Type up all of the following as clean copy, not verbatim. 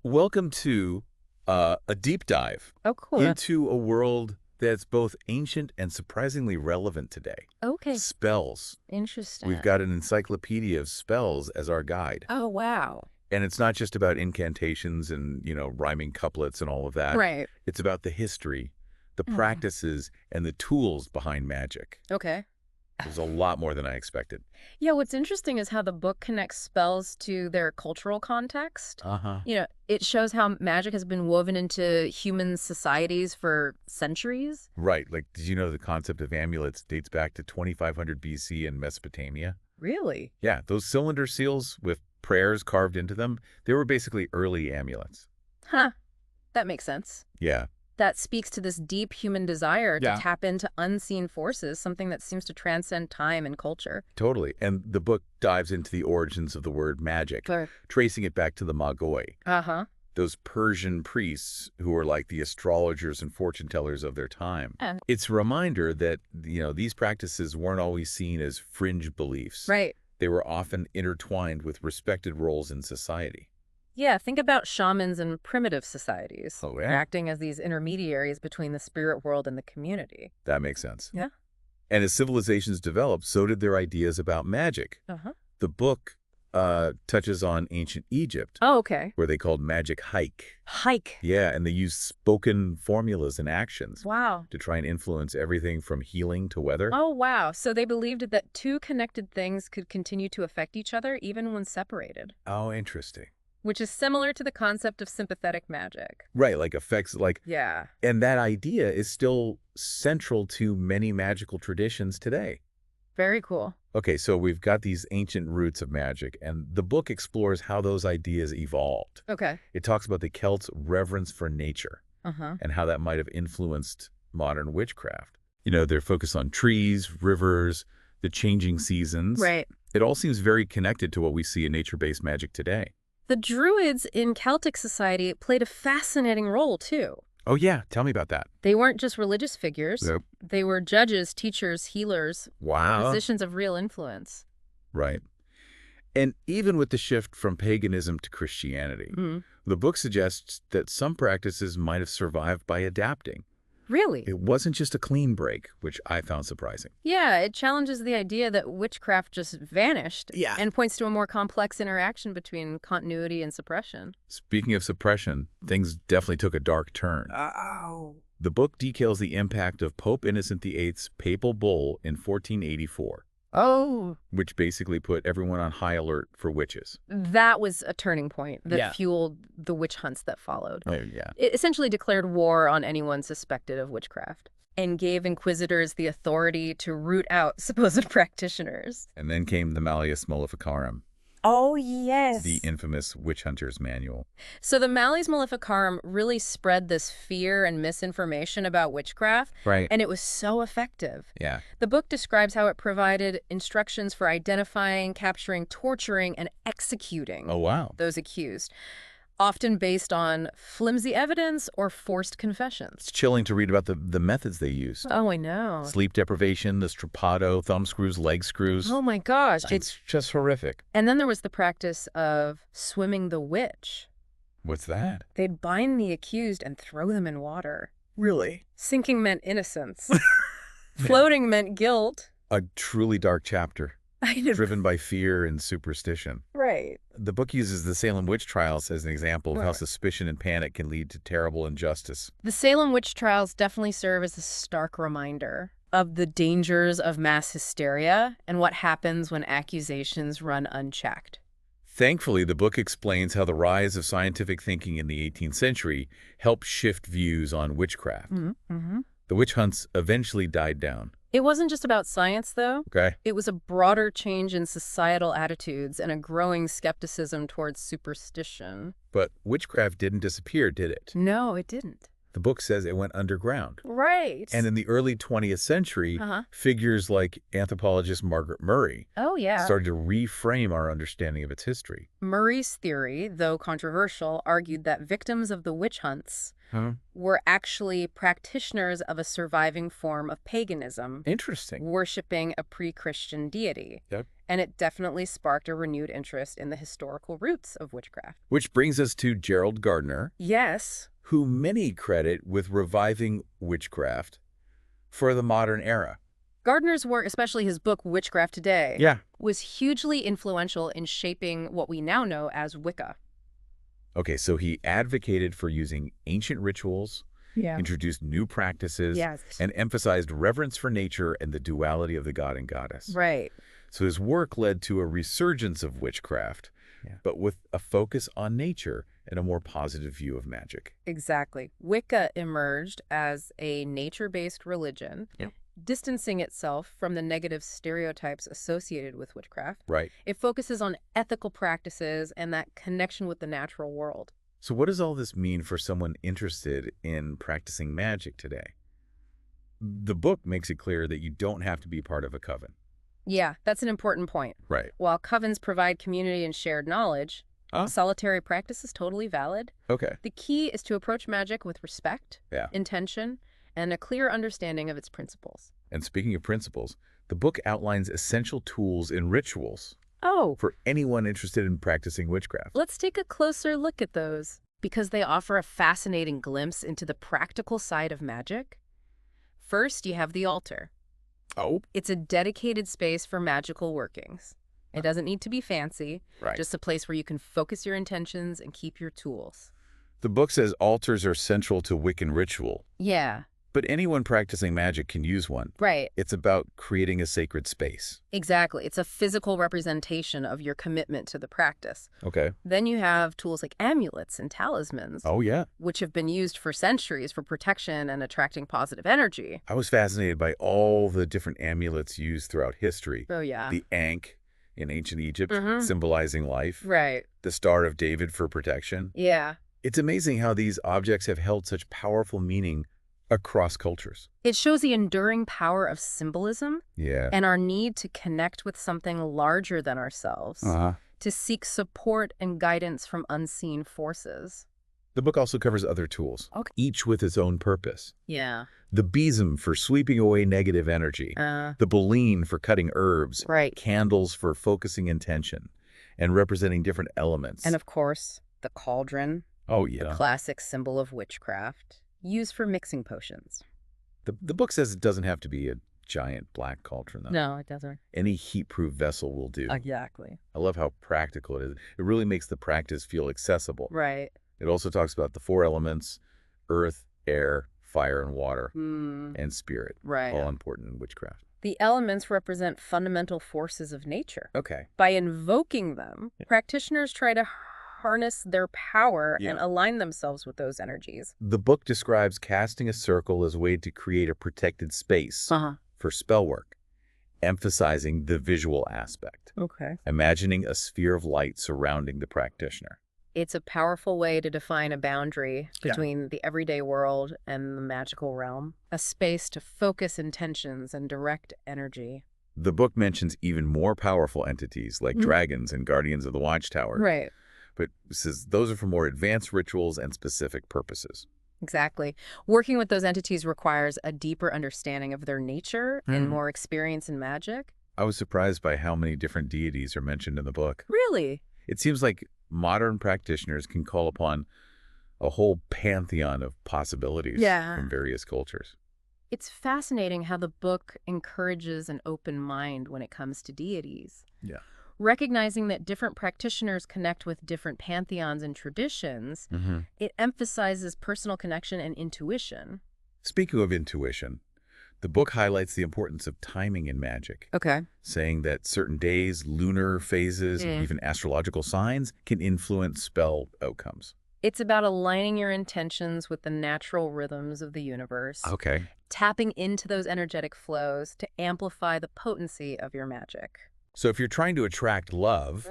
Welcome to a deep dive Oh, cool. into a world that's both ancient and surprisingly relevant today. Okay. Spells. We've Interesting. got an Encyclopedia of Spells as our guide. Oh, wow. And it's not just about incantations and, rhyming couplets and all of that. Right. It's about the history, the Mm. practices, and the tools behind magic. Okay. There's a lot more than I expected. Yeah, what's interesting is how the book connects spells to their cultural context. Uh-huh. It shows how magic has been woven into human societies for centuries. Right. Like, did you know the concept of amulets dates back to 2500 BC in Mesopotamia? Really? Yeah, those cylinder seals with prayers carved into them, they were basically early amulets. Huh. That makes sense. Yeah, That speaks to this deep human desire to Yeah. tap into unseen forces, something that seems to transcend time and culture. totally. And the book dives into the origins of the word magic, Sure. tracing it back to the Magoi, Uh-huh. those Persian priests who were like the astrologers and fortune tellers of their time. Yeah. It's a reminder that, these practices weren't always seen as fringe beliefs. Right. They were often intertwined with respected roles in society. Yeah, think about shamans in primitive societies, Oh, yeah? acting as these intermediaries between the spirit world and the community. That makes sense. Yeah. And as civilizations developed, so did their ideas about magic. Uh-huh. The book touches on ancient Egypt, Oh, okay. where they called magic hike. Hike. Yeah, and they used spoken formulas and actions Wow. to try and influence everything from healing to weather. Oh, wow. So they believed that two connected things could continue to affect each other even when separated, Oh, interesting. which is similar to the concept of sympathetic magic. Right, like effects, Yeah. and that idea is still central to many magical traditions today. Very cool. Okay, so we've got these ancient roots of magic, and the book explores how those ideas evolved. Okay. It talks about the Celts' reverence for nature Uh-huh. and how that might have influenced modern witchcraft. They're focused on trees, rivers, the changing seasons. Right. It all seems very connected to what we see in nature-based magic today. The Druids in Celtic society played a fascinating role, too. Oh, yeah. Tell me about that. They weren't just religious figures. Yep. They were judges, teachers, healers, Wow. positions of real influence. Right. And even with the shift from paganism to Christianity, Mm. the book suggests that some practices might have survived by adapting. Really? It wasn't just a clean break, which I found surprising. Yeah, it challenges the idea that witchcraft just vanished. Yeah. And points to a more complex interaction between continuity and suppression. Speaking of suppression, things definitely took a dark turn. Oh. The book details the impact of Pope Innocent VIII's papal bull in 1484, Oh. which basically put everyone on high alert for witches. That was a turning point that Yeah. fueled the witch hunts that followed. Oh, yeah. It essentially declared war on anyone suspected of witchcraft and gave inquisitors the authority to root out supposed practitioners. And then came the Malleus Maleficarum, Oh, yes. the infamous witch hunter's manual. So the Malleus Maleficarum really spread this fear and misinformation about witchcraft, Right. and it was so effective. Yeah. The book describes how it provided instructions for identifying, capturing, torturing, and executing Oh, wow. those accused, often based on flimsy evidence or forced confessions. It's chilling to read about the methods they used. Oh, I know. Sleep deprivation, the strappado, thumb screws, leg screws. Oh, my gosh. It's just horrific. And then there was the practice of swimming the witch. What's that? They'd bind the accused and throw them in water. Really? Sinking meant innocence. Floating meant guilt. A truly dark chapter, I know. driven by fear and superstition. Right. The book uses the Salem witch trials as an example of how Right. suspicion and panic can lead to terrible injustice. The Salem witch trials definitely serve as a stark reminder of the dangers of mass hysteria and what happens when accusations run unchecked. Thankfully, the book explains how the rise of scientific thinking in the 18th century helped shift views on witchcraft. Mm-hmm. The witch hunts eventually died down. It wasn't just about science, though. Okay? It was a broader change in societal attitudes and a growing skepticism towards superstition. But witchcraft didn't disappear, did it? No, it didn't. The book says it went underground. Right. And in the early 20th century, Uh-huh. figures like anthropologist Margaret Murray Oh, yeah. started to reframe our understanding of its history. Murray's theory, though controversial, argued that victims of the witch hunts Huh? were actually practitioners of a surviving form of paganism, Interesting. worshipping a pre-Christian deity. Yep. And it definitely sparked a renewed interest in the historical roots of witchcraft. Which brings us to Gerald Gardner, Yes. who many credit with reviving witchcraft for the modern era. Gardner's work, especially his book Witchcraft Today, Yeah. was hugely influential in shaping what we now know as Wicca. Okay, so he advocated for using ancient rituals, Yeah. introduced new practices, Yes. and emphasized reverence for nature and the duality of the god and goddess. Right. So his work led to a resurgence of witchcraft, but with a focus on nature and a more positive view of magic. Exactly. Wicca emerged as a nature-based religion, distancing itself from the negative stereotypes associated with witchcraft. Right. It focuses on ethical practices and that connection with the natural world. So what does all this mean for someone interested in practicing magic today? The book makes it clear that you don't have to be part of a coven. Yeah, that's an important point. Right. While covens provide community and shared knowledge, Ah. solitary practice is totally valid. Okay. The key is to approach magic with respect, intention, and a clear understanding of its principles. And speaking of principles, the book outlines essential tools and rituals Oh, for anyone interested in practicing witchcraft. let's take a closer look at those, because they offer a fascinating glimpse into the practical side of magic. First, you have the altar. Oh. It's a dedicated space for magical workings. It doesn't need to be fancy, Right. just a place where you can focus your intentions and keep your tools. The book says altars are central to Wiccan ritual, Yeah, but anyone practicing magic can use one. right. It's about creating a sacred space. Exactly. It's a physical representation of your commitment to the practice. Okay. Then you have tools like amulets and talismans, Oh, yeah. which have been used for centuries for protection and attracting positive energy. I was fascinated by all the different amulets used throughout history. Oh, yeah. The ankh in ancient Egypt, Mhm. symbolizing life. Right. The Star of David for protection. Yeah. It's amazing how these objects have held such powerful meaning across cultures. It shows the enduring power of symbolism Yeah. and our need to connect with something larger than ourselves, to seek support and guidance from unseen forces. The book also covers other tools, Okay. each with its own purpose. Yeah. The besom for sweeping away negative energy. The baleen for cutting herbs. Right. Candles for focusing intention and representing different elements. And of course, the cauldron, oh, the yeah. classic symbol of witchcraft, used for mixing potions. The book says it doesn't have to be a giant black cauldron, though. No, it doesn't. Any heat-proof vessel will do. Exactly. I love how practical it is. It really makes the practice feel accessible. Right. It also talks about the four elements: earth, air, fire, and water, Hmm. and spirit. Right. All important in witchcraft. The elements represent fundamental forces of nature. Okay. By invoking them, practitioners try to harness their power and align themselves with those energies. The book describes casting a circle as a way to create a protected space for spell work, emphasizing the visual aspect, Okay. imagining a sphere of light surrounding the practitioner. It's a powerful way to define a boundary between the everyday world and the magical realm, a space to focus intentions and direct energy. The book mentions even more powerful entities like dragons and guardians of the watchtower. Right. But it says those are for more advanced rituals and specific purposes. Exactly. Working with those entities requires a deeper understanding of their nature and more experience in magic. I was surprised by how many different deities are mentioned in the book. Really? It seems like modern practitioners can call upon a whole pantheon of possibilities from various cultures. It's fascinating how the book encourages an open mind when it comes to deities. Yeah. Recognizing that different practitioners connect with different pantheons and traditions, it emphasizes personal connection and intuition. Speaking of intuition, the book highlights the importance of timing in magic, Okay. saying that certain days, lunar phases, and even astrological signs can influence spell outcomes. It's about aligning your intentions with the natural rhythms of the universe, Okay. tapping into those energetic flows to amplify the potency of your magic. So if you're trying to attract love,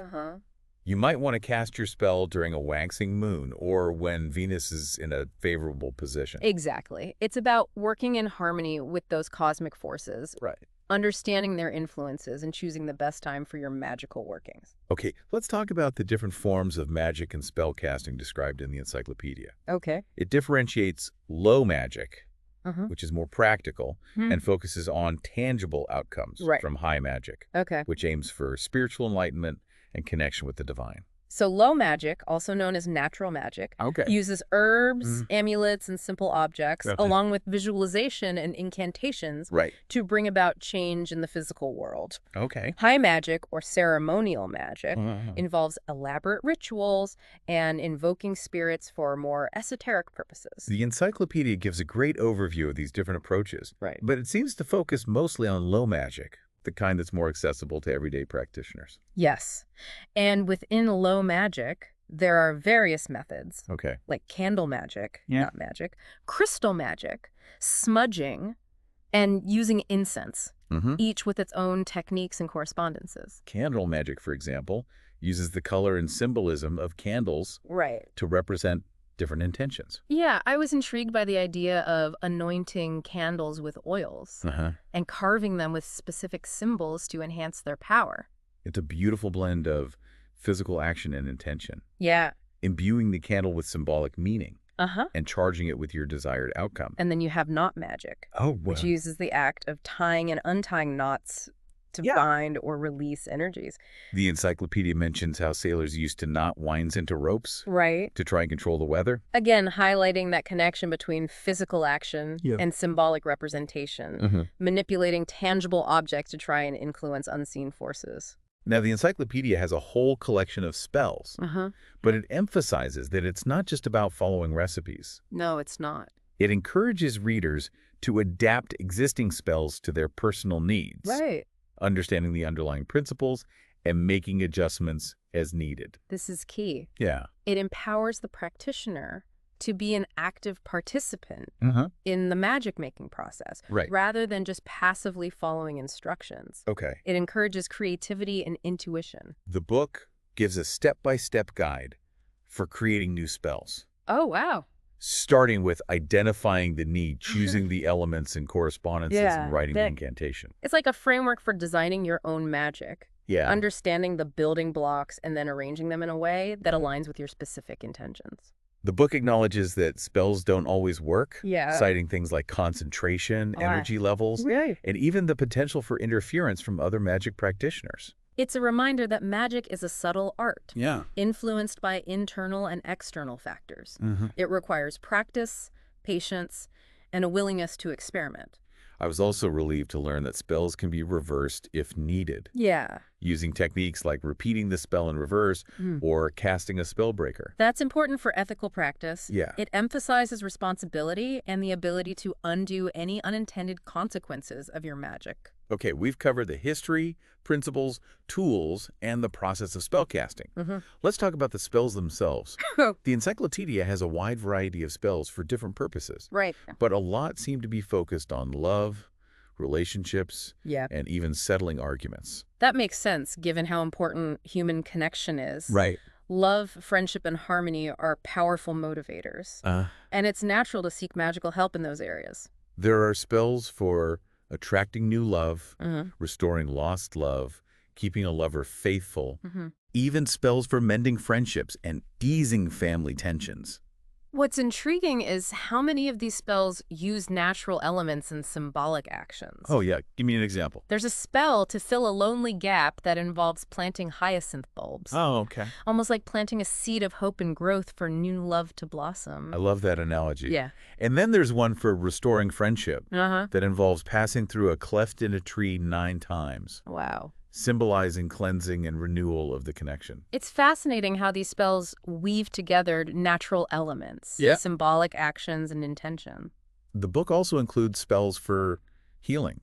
You might want to cast your spell during a waxing moon or when Venus is in a favorable position. Exactly. It's about working in harmony with those cosmic forces, Right. understanding their influences, and choosing the best time for your magical workings. Okay, let's talk about the different forms of magic and spell casting described in the encyclopedia. Okay. It differentiates low magic, Uh-huh. which is more practical, Hmm. and focuses on tangible outcomes Right. from high magic, Okay. which aims for spiritual enlightenment and connection with the divine. So low magic, also known as natural magic, Okay. uses herbs, amulets, and simple objects, Okay. along with visualization and incantations, Right. to bring about change in the physical world. Okay. High magic, or ceremonial magic, Uh-huh. involves elaborate rituals and invoking spirits for more esoteric purposes. The encyclopedia gives a great overview of these different approaches, Right. but it seems to focus mostly on low magic, the kind that's more accessible to everyday practitioners. Yes. And within low magic, there are various methods, Okay. like candle magic, Yeah. not magic, crystal magic, smudging, and using incense, each with its own techniques and correspondences. Candle magic, for example, uses the color and symbolism of candles Right. to represent different intentions. Yeah, I was intrigued by the idea of anointing candles with oils and carving them with specific symbols to enhance their power. It's a beautiful blend of physical action and intention, Yeah. imbuing the candle with symbolic meaning Uh-huh. and charging it with your desired outcome. And then you have knot magic, Oh, which uses the act of tying and untying knots to bind or release energies. The encyclopedia mentions how sailors used to knot winds into ropes Right. to try and control the weather. Again, highlighting that connection between physical action and symbolic representation, manipulating tangible objects to try and influence unseen forces. Now, the encyclopedia has a whole collection of spells, but it emphasizes that it's not just about following recipes. No, it's not. It encourages readers to adapt existing spells to their personal needs, Right. understanding the underlying principles and making adjustments as needed. This is key. Yeah. It empowers the practitioner to be an active participant in the magic-making process, Right. rather than just passively following instructions. Okay. It encourages creativity and intuition. The book gives a step-by-step guide for creating new spells, Oh, wow. starting with identifying the need, choosing the elements and correspondences, and writing the incantation. It's like a framework for designing your own magic, Yeah. understanding the building blocks and then arranging them in a way that aligns with your specific intentions. The book acknowledges that spells don't always work, Yeah. citing things like concentration, energy levels, and even the potential for interference from other magic practitioners. It's a reminder that magic is a subtle art, Yeah. influenced by internal and external factors. It requires practice, patience, and a willingness to experiment. I was also relieved to learn that spells can be reversed if needed, Yeah. using techniques like repeating the spell in reverse or casting a spellbreaker. That's important for ethical practice. Yeah. It emphasizes responsibility and the ability to undo any unintended consequences of your magic. Okay, we've covered the history, principles, tools, and the process of spellcasting. Let's talk about the spells themselves. The encyclopedia has a wide variety of spells for different purposes, Right. but a lot seem to be focused on love, relationships, Yeah. and even settling arguments. That makes sense, given how important human connection is. Right. Love, friendship, and harmony are powerful motivators. And it's natural to seek magical help in those areas. There are spells for attracting new love, restoring lost love, keeping a lover faithful, even spells for mending friendships and easing family tensions. What's intriguing is how many of these spells use natural elements and symbolic actions. Oh, yeah. Give me an example. There's a spell to fill a lonely gap that involves planting hyacinth bulbs. Oh, okay. Almost like planting a seed of hope and growth for new love to blossom. I love that analogy. Yeah. And then there's one for restoring friendship that involves passing through a cleft in a tree 9 times, Wow. symbolizing cleansing and renewal of the connection. It's fascinating how these spells weave together natural elements, symbolic actions, and intention. The book also includes spells for healing,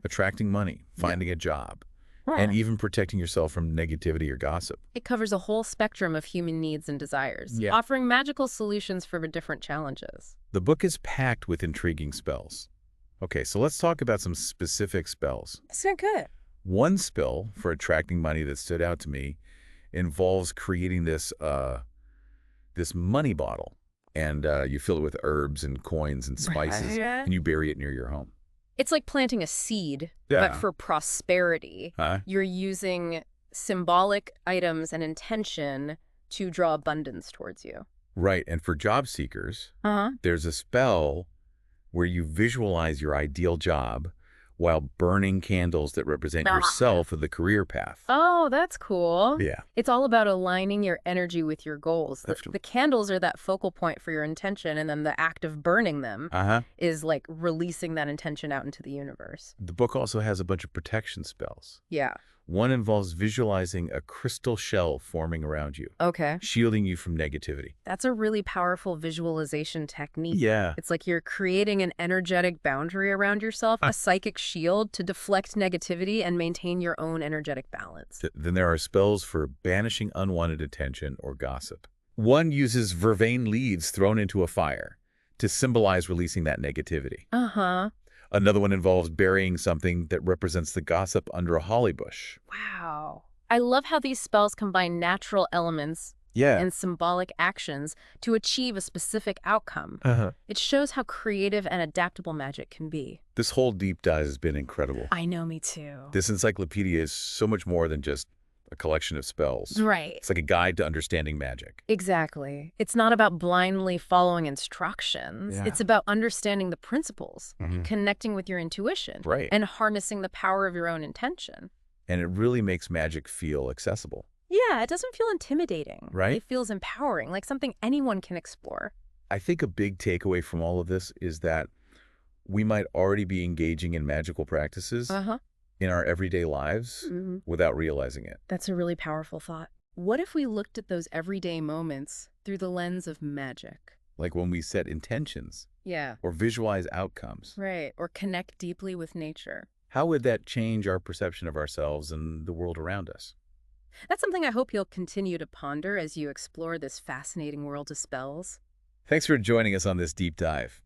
attracting money, finding a job, and even protecting yourself from negativity or gossip. It covers a whole spectrum of human needs and desires, Yeah. offering magical solutions for different challenges. The book is packed with intriguing spells. Okay, so let's talk about some specific spells. That's not good. One spell for attracting money that stood out to me involves creating this money bottle, and you fill it with herbs and coins and spices, Right. and you bury it near your home. It's like planting a seed, but Yeah. for prosperity. Huh? You're using symbolic items and intention to draw abundance towards you. Right, and for job seekers, Uh-huh. there's a spell where you visualize your ideal job while burning candles that represent yourself or the career path. Oh, that's cool. Yeah. It's all about aligning your energy with your goals. The, That's- the candles are that focal point for your intention, and then the act of burning them Uh-huh. is like releasing that intention out into the universe. The book also has a bunch of protection spells. Yeah. One involves visualizing a crystal shell forming around you, Okay. shielding you from negativity. That's a really powerful visualization technique. Yeah. It's like you're creating an energetic boundary around yourself, a psychic shield to deflect negativity and maintain your own energetic balance. Then there are spells for banishing unwanted attention or gossip. One uses vervain leaves thrown into a fire to symbolize releasing that negativity. Uh-huh. Another one involves burying something that represents the gossip under a holly bush. Wow. I love how these spells combine natural elements Yeah. and symbolic actions to achieve a specific outcome. Uh-huh. It shows how creative and adaptable magic can be. This whole deep dive has been incredible. I know, me too. This encyclopedia is so much more than just a collection of spells. Right. It's like a guide to understanding magic. Exactly. It's not about blindly following instructions. Yeah. It's about understanding the principles, Mhm. connecting with your intuition, Right. and harnessing the power of your own intention. And it really makes magic feel accessible. Yeah, it doesn't feel intimidating. Right. It feels empowering, like something anyone can explore. I think a big takeaway from all of this is that we might already be engaging in magical practices Uh-huh. in our everyday lives Mhm. without realizing it. That's a really powerful thought. What if we looked at those everyday moments through the lens of magic? Like when we set intentions Yeah. or visualize outcomes. Right. Or connect deeply with nature. How would that change our perception of ourselves and the world around us? That's something I hope you'll continue to ponder as you explore this fascinating world of spells. Thanks for joining us on this deep dive.